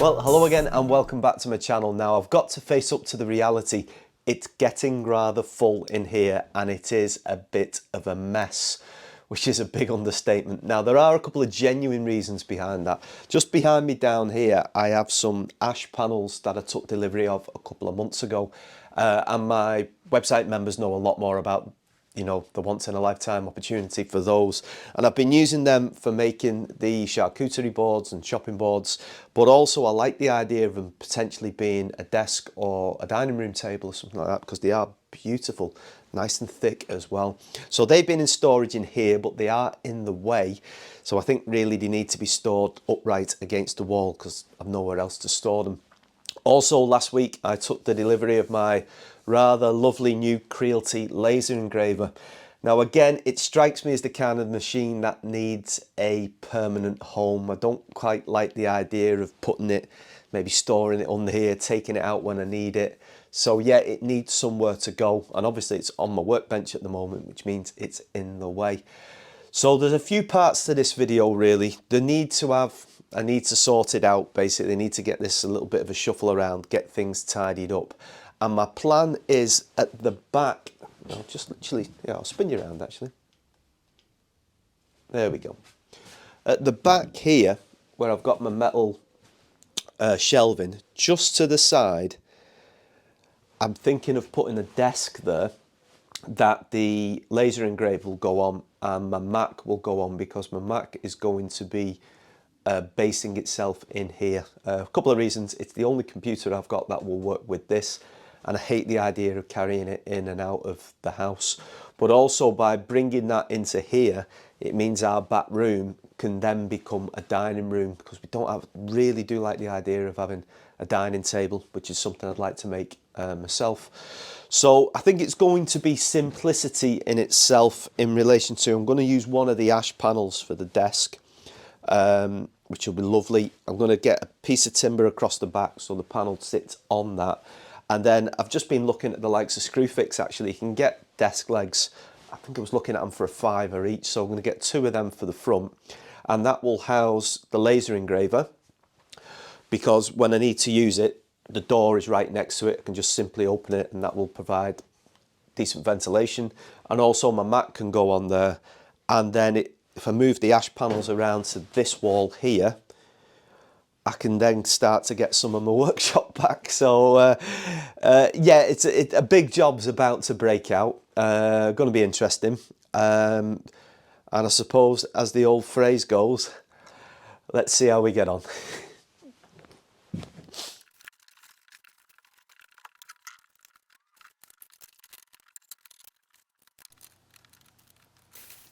Well, hello again and welcome back to my channel. Now I've got to face up to the reality. It's getting rather full in here and it is a bit of a mess, which is a big understatement. Now there are a couple of genuine reasons behind that. Just behind me down here I have some ash panels that I took delivery of a couple of months ago, and my website members know a lot more about, you know, the once in a lifetime opportunity for those, and I've been using them for making the charcuterie boards and chopping boards, but also I like the idea of them potentially being a desk or a dining room table or something like that, because they are beautiful, nice and thick as well. So they've been in storage in here, but they are in the way, so I think really they need to be stored upright against the wall because I've nowhere else to store them. Also last week I took the delivery of my rather lovely new Creality laser engraver. Now again, it strikes me as the kind of machine that needs a permanent home. I don't quite like the idea of putting it, maybe storing it under here, taking it out when I need it. So yeah, it needs somewhere to go, and obviously it's on my workbench at the moment, which means it's in the way. So there's a few parts to this video really. I need to sort it out basically. I need to get this a little bit of a shuffle around, get things tidied up. And my plan is at the back, I'll just literally, yeah, I'll spin you around actually. There we go. At the back here, where I've got my metal shelving, just to the side, I'm thinking of putting a desk there that the laser engraver will go on and my Mac will go on, because my Mac is going to be basing itself in here. A couple of reasons. It's the only computer I've got that will work with this, and I hate the idea of carrying it in and out of the house. But also by bringing that into here, it means our back room can then become a dining room, because we really do like the idea of having a dining table, which is something I'd like to make myself. So I think it's going to be simplicity in itself in relation to, I'm going to use one of the ash panels for the desk, which will be lovely. I'm going to get a piece of timber across the back so the panel sits on that. And then I've just been looking at the likes of Screwfix actually. You can get desk legs, I think I was looking at them for £5 each, so I'm going to get 2 of them for the front, and that will house the laser engraver, because when I need to use it, the door is right next to it. I can just simply open it and that will provide decent ventilation. And also my Mac can go on there, and then if I move the ash panels around to this wall here, I can then start to get some of my workshop back. So yeah, it's a big job's about to break out. Going to be interesting. And I suppose, as the old phrase goes, let's see how we get on.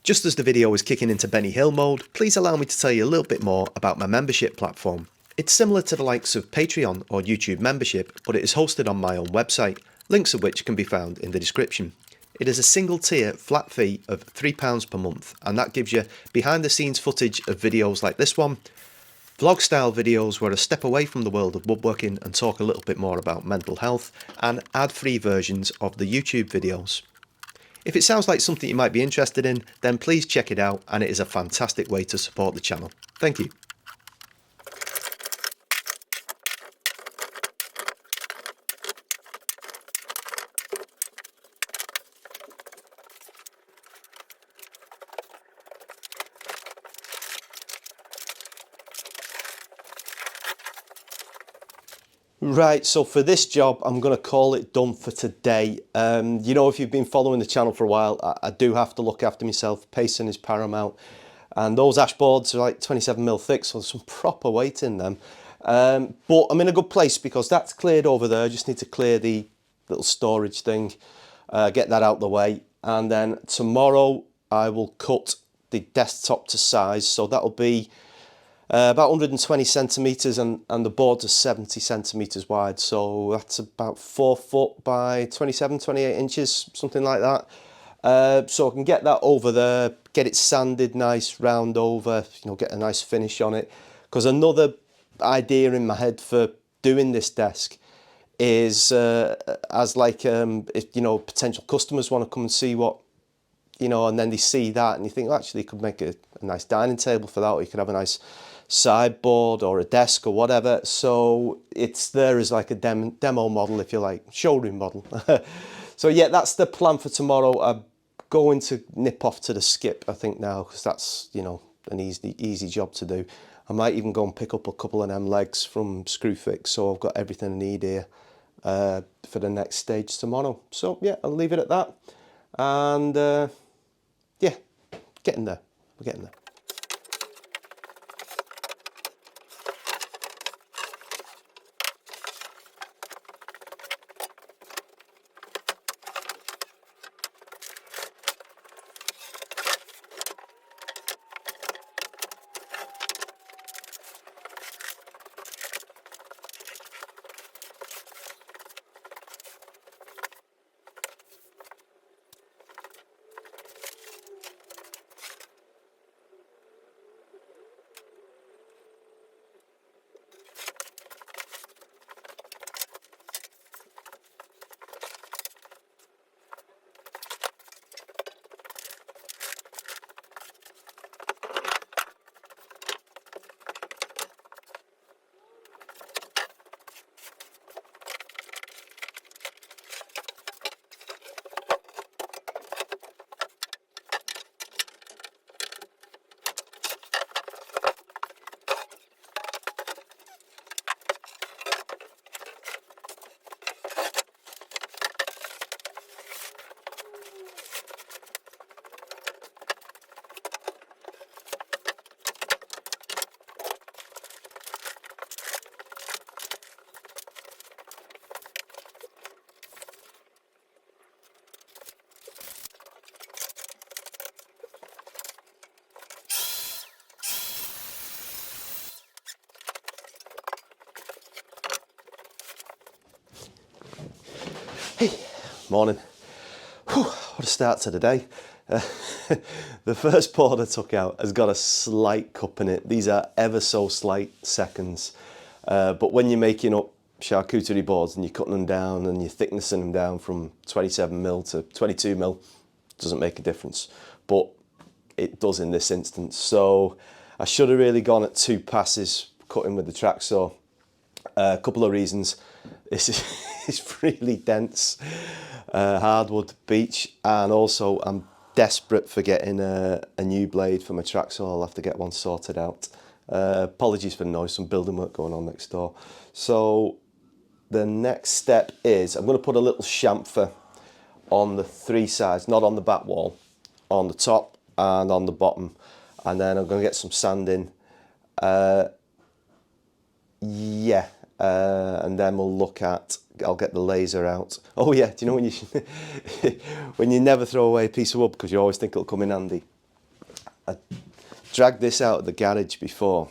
Just as the video is kicking into Benny Hill mode, please allow me to tell you a little bit more about my membership platform. It's similar to the likes of Patreon or YouTube membership, but it is hosted on my own website, links of which can be found in the description. It is a single tier flat fee of £3 per month, and that gives you behind the scenes footage of videos like this one, vlog style videos where I step away from the world of woodworking and talk a little bit more about mental health, and ad-free versions of the YouTube videos. If it sounds like something you might be interested in, then please check it out, and it is a fantastic way to support the channel. Thank you. Right, so for this job, I'm going to call it done for today. You know, if you've been following the channel for a while, I do have to look after myself. Pacing is paramount. And those ash boards are like 27mm thick, so there's some proper weight in them. But I'm in a good place because that's cleared over there. I just need to clear the little storage thing, get that out the way. And then tomorrow I will cut the desktop to size, so that'll be about 120 centimetres, and the boards are 70 centimetres wide, so that's about 4 foot by 27, 28 inches, something like that. So I can get that over there, get it sanded nice round over, you know, get a nice finish on it. Because another idea in my head for doing this desk is as like if, you know, potential customers want to come and see what you know, and then they see that and you think, well, actually, you could make a nice dining table for that, or you could have a nice sideboard or a desk or whatever. So it's there as like a demo model, if you like, showroom model. So yeah, that's the plan for tomorrow. I'm going to nip off to the skip, I think, now, because that's, you know, an easy job to do. I might even go and pick up a couple of them legs from Screwfix, so I've got everything I need here for the next stage tomorrow. So yeah, I'll leave it at that. And yeah, getting there. We're getting there. Hey, morning. Whew, what a start to the day. The first board I took out has got a slight cup in it. These are ever so slight seconds. But when you're making up charcuterie boards and you're cutting them down and you're thicknessing them down from 27mm to 22mm, doesn't make a difference. But it does in this instance. So I should have really gone at 2 passes cutting with the track saw. A couple of reasons. This is it's really dense hardwood beech, and also I'm desperate for getting a new blade for my track saw. I'll have to get one sorted out. Apologies for the noise, some building work going on next door. So the next step is I'm going to put a little chamfer on the 3 sides, not on the back wall, on the top and on the bottom, and then I'm going to get some sand in. And then we'll look at, I'll get the laser out. Oh yeah, do you know when you when you never throw away a piece of wood because you always think it'll come in handy? I dragged this out of the garage before,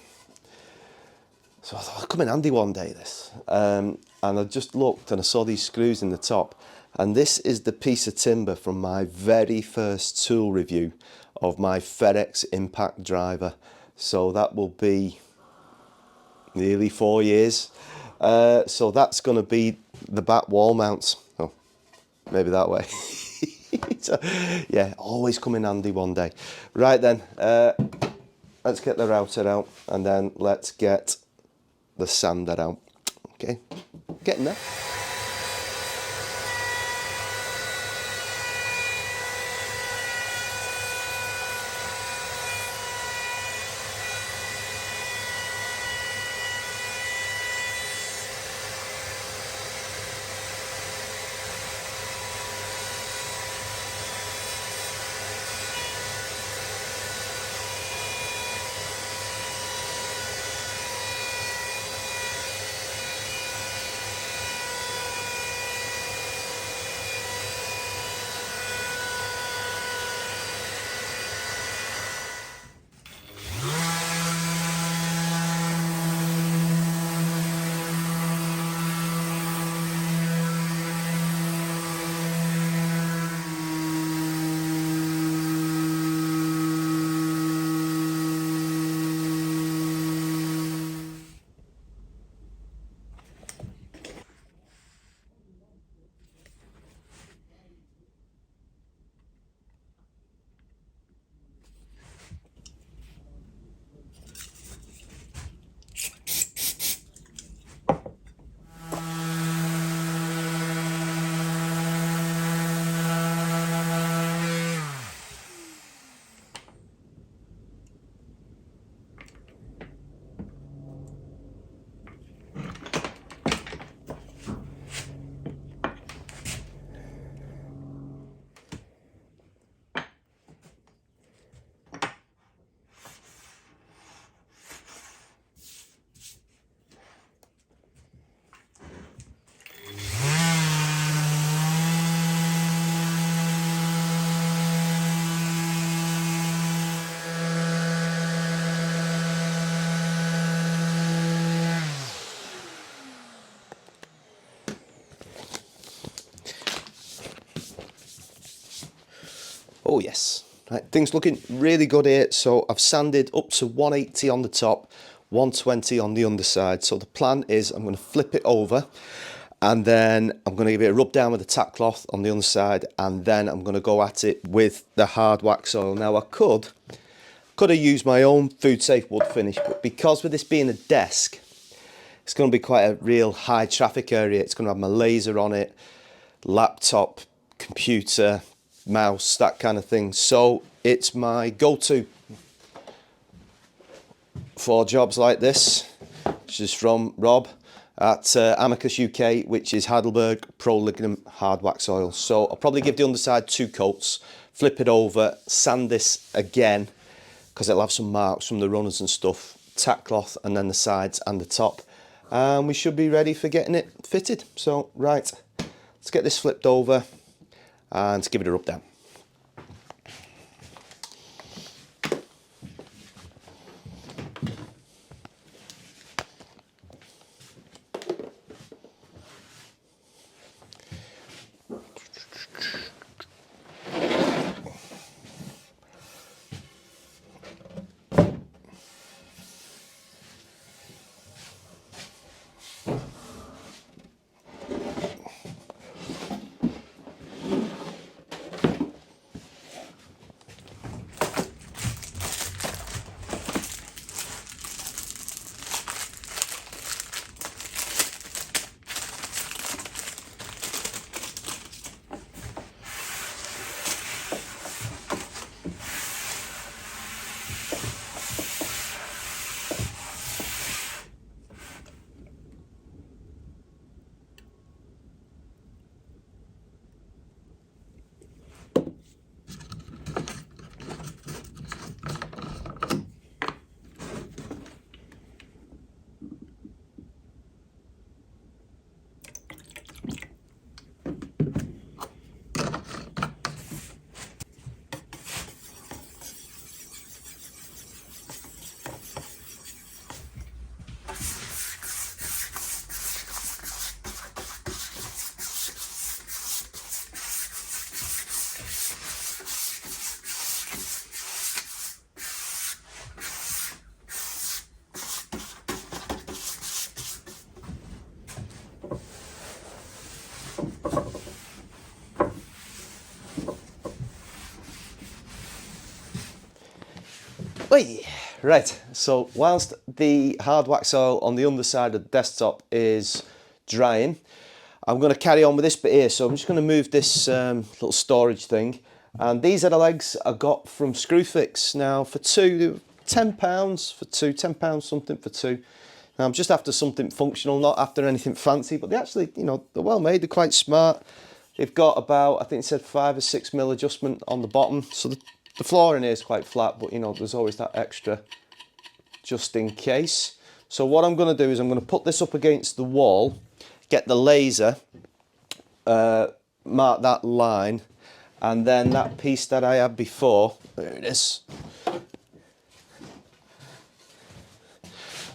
so I thought it'll come in handy one day, this. And I just looked and I saw these screws in the top, and this is the piece of timber from my very first tool review of my FedEx impact driver. So that will be nearly 4 years. So that's going to be the back wall mounts. Oh, maybe that way. So, yeah, always come in handy one day. Right then, let's get the router out and then let's get the sander out. Okay, getting there. Oh yes, right, things looking really good here. So I've sanded up to 180 on the top, 120 on the underside. So the plan is I'm going to flip it over, and then I'm going to give it a rub down with the tack cloth on the underside, and then I'm going to go at it with the hard wax oil. Now I could have used my own food safe wood finish, but because with this being a desk, it's going to be quite a real high traffic area. It's going to have my laser on it, laptop, computer, mouse, that kind of thing. So it's my go-to for jobs like this, which is from Rob at Amicus UK, which is Heidelberg Pro Lignin hard wax oil. So I'll probably give the underside 2 coats, flip it over, sand this again, because it'll have some marks from the runners and stuff, tack cloth, and then the sides and the top. And we should be ready for getting it fitted. So, right, let's get this flipped over and give it a rub down. Right, so whilst the hard wax oil on the underside of the desktop is drying, I'm going to carry on with this bit here. So I'm just going to move this little storage thing, and these are the legs I got from Screwfix. Now for £2, £10 for two, £10 something for two. Now I'm just after something functional, not after anything fancy, but they actually, you know, they're well made, they're quite smart. They've got about, I think it said 5 or 6 mil adjustment on the bottom, so the floor in here is quite flat, but you know, there's always that extra just in case. So what I'm going to do is I'm going to put this up against the wall, get the laser, mark that line, and then that piece that I had before, there it is,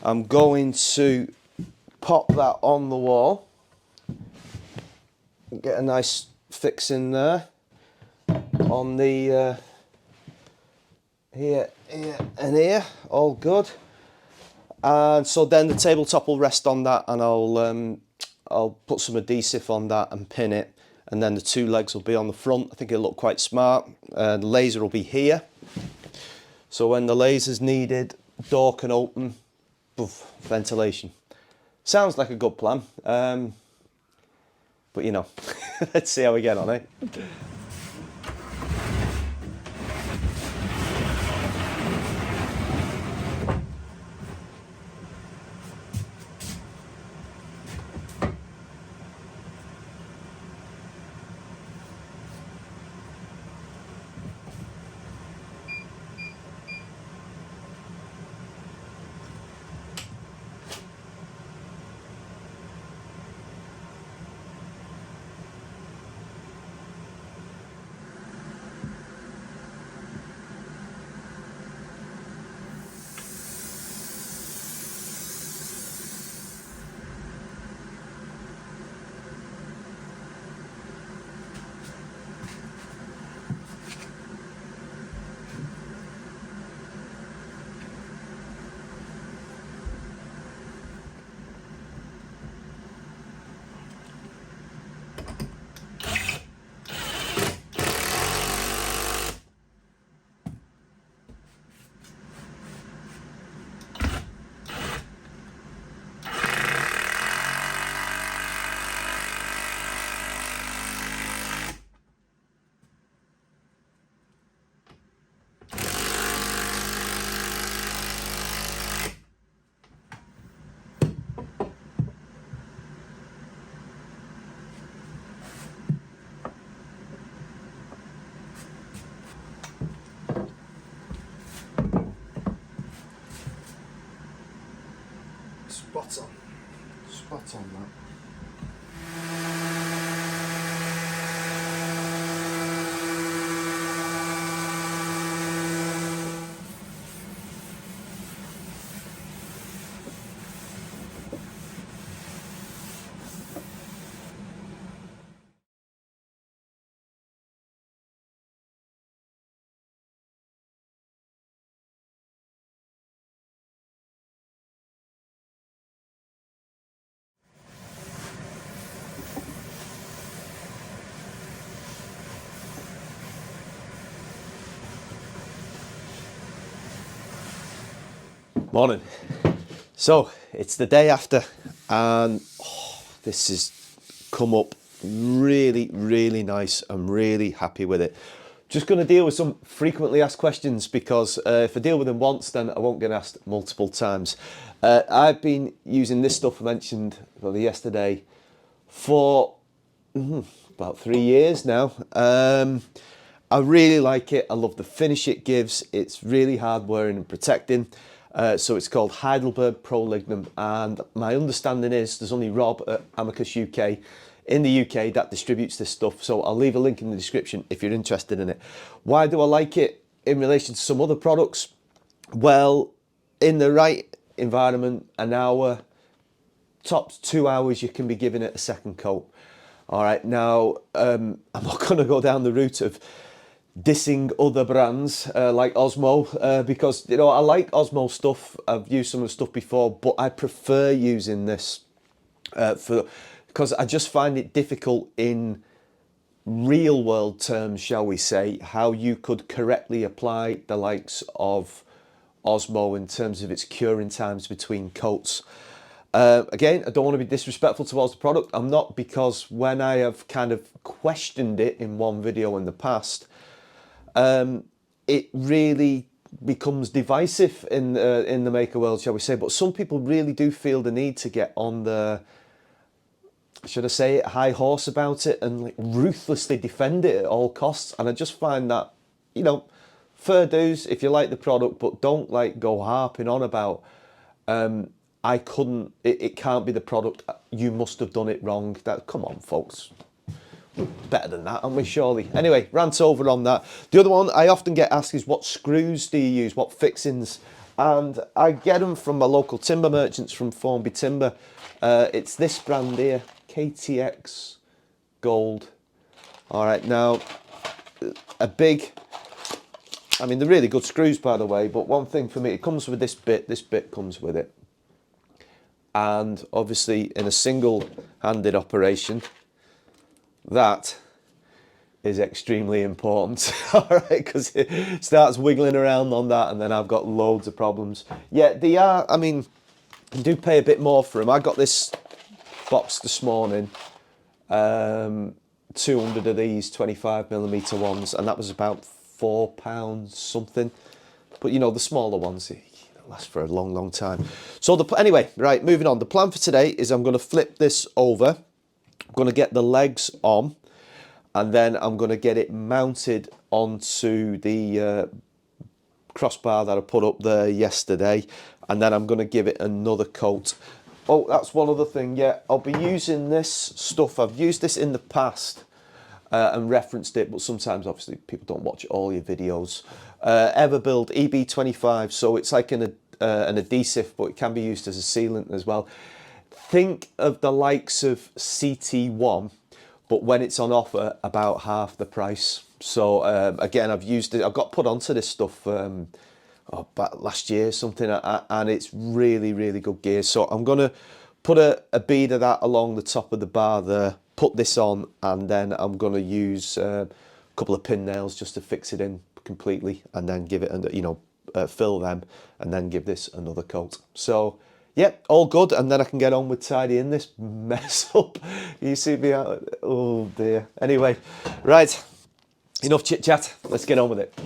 I'm going to pop that on the wall, get a nice fix in there on the here and here, all good. And so then the tabletop will rest on that, and I'll put some adhesive on that and pin it, and then the 2 legs will be on the front. I think it'll look quite smart. The laser will be here, so when the laser's needed, door can open, poof, ventilation. Sounds like a good plan, but you know, let's see how we get on, eh? Spot on. Spot on that. Morning. So it's the day after, and this has come up really nice. I'm really happy with it. Just going to deal with some frequently asked questions, because if I deal with them once, then I won't get asked multiple times. I've been using this stuff I mentioned yesterday for about 3 years now. I really like it. I love the finish it gives. It's really hard wearing and protecting. So it's called Heidelberg Pro Lignum, and my understanding is there's only Rob at Amicus UK in the UK that distributes this stuff. So I'll leave a link in the description if you're interested in it. Why do I like it in relation to some other products? Well, in the right environment, an hour, tops 2 hours, you can be giving it a second coat. All right, now I'm not going to go down the route of dissing other brands like Osmo, because I like Osmo stuff. I've used some of the stuff before, but I prefer using this because I just find it difficult in real world terms, shall we say, how you could correctly apply the likes of Osmo in terms of its curing times between coats. Again, I don't want to be disrespectful towards the product. I'm not, because when I have kind of questioned it in one video in the past, it really becomes divisive in the maker world, shall we say. But some people really do feel the need to get on the, should I say it, high horse about it, and like ruthlessly defend it at all costs. And I just find that, fair dues if you like the product, but don't like go harping on about I couldn't, it can't be the product, you must have done it wrong. That, come on folks, better than that, aren't we, surely? Anyway, rant over on that. The other one I often get asked is, what screws do you use, what fixings? And I get them from my local timber merchants from Formby Timber. It's this brand here, KTX Gold. All right, now I mean, they're really good screws, by the way, but one thing for me, it comes with this bit comes with it. And obviously in a single-handed operation, that is extremely important, all right, because it starts wiggling around on that, and then I've got loads of problems. Yeah, they are, I mean, you do pay a bit more for them. I got this box this morning, 200 of these 25mm ones, and that was about £4 something. But the smaller ones, last for a long time. So anyway, right, moving on. The plan for today is I'm going to flip this over. I'm going to get the legs on, and then I'm going to get it mounted onto the crossbar that I put up there yesterday, and then I'm going to give it another coat. Oh, that's one other thing. Yeah, I'll be using this stuff. I've used this in the past and referenced it, but sometimes obviously people don't watch all your videos. Everbuild EB25, so it's like an adhesive, but it can be used as a sealant as well. Think of the likes of CT1, but when it's on offer, about half the price. So again, I've used it. I got put onto this stuff back last year or something, and it's really good gear. So I'm gonna put a bead of that along the top of the bar there, put this on, and then I'm gonna use a couple of pin nails just to fix it in completely, and then give it fill them, and then give this another coat. So yeah, all good, and then I can get on with tidying this mess up. You see me out, oh dear. Anyway, right, enough chit chat, let's get on with it.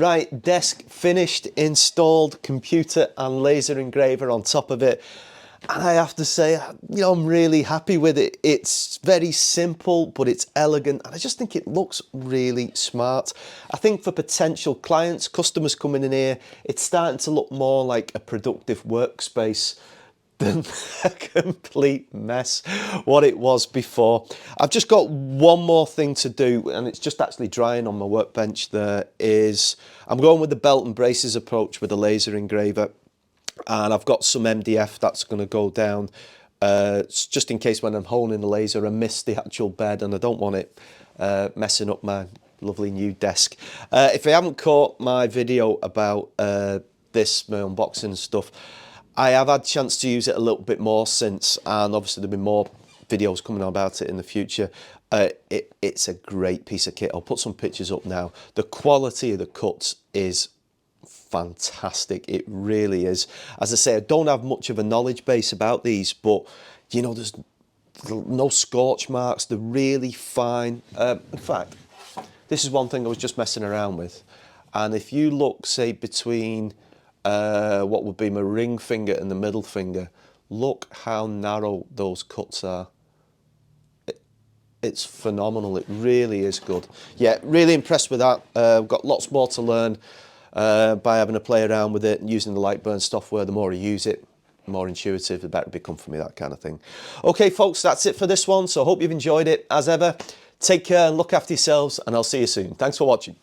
Right, desk finished, installed, computer and laser engraver on top of it. And I have to say, you know, I'm really happy with it. It's very simple, but it's elegant. And I just think it looks really smart. I think for potential clients, customers coming in here, it's starting to look more like a productive workspace than a complete mess, what it was before. I've just got one more thing to do, and it's just actually drying on my workbench. There is, I'm going with the belt and braces approach with the laser engraver. And I've got some MDF that's going to go down just in case when I'm honing the laser I miss the actual bed and I don't want it messing up my lovely new desk. If you haven't caught my video about this, my unboxing and stuff, I have had a chance to use it a little bit more since, and obviously there'll be more videos coming on about it in the future. It's a great piece of kit. I'll put some pictures up now. The quality of the cuts is fantastic, it really is. As I say, I don't have much of a knowledge base about these, but you know, there's no scorch marks, they're really fine. In fact, this is one thing I was just messing around with, and if you look, say, between what would be my ring finger and the middle finger, look how narrow those cuts are. It's phenomenal, it really is good. Yeah, really impressed with that. I've got lots more to learn by having a play around with it and using the Lightburn software. The more I use it, the more intuitive, the better it becomes for me, that kind of thing. Okay folks, that's it for this one, so I hope you've enjoyed it. As ever, take care and look after yourselves, and I'll see you soon. Thanks for watching.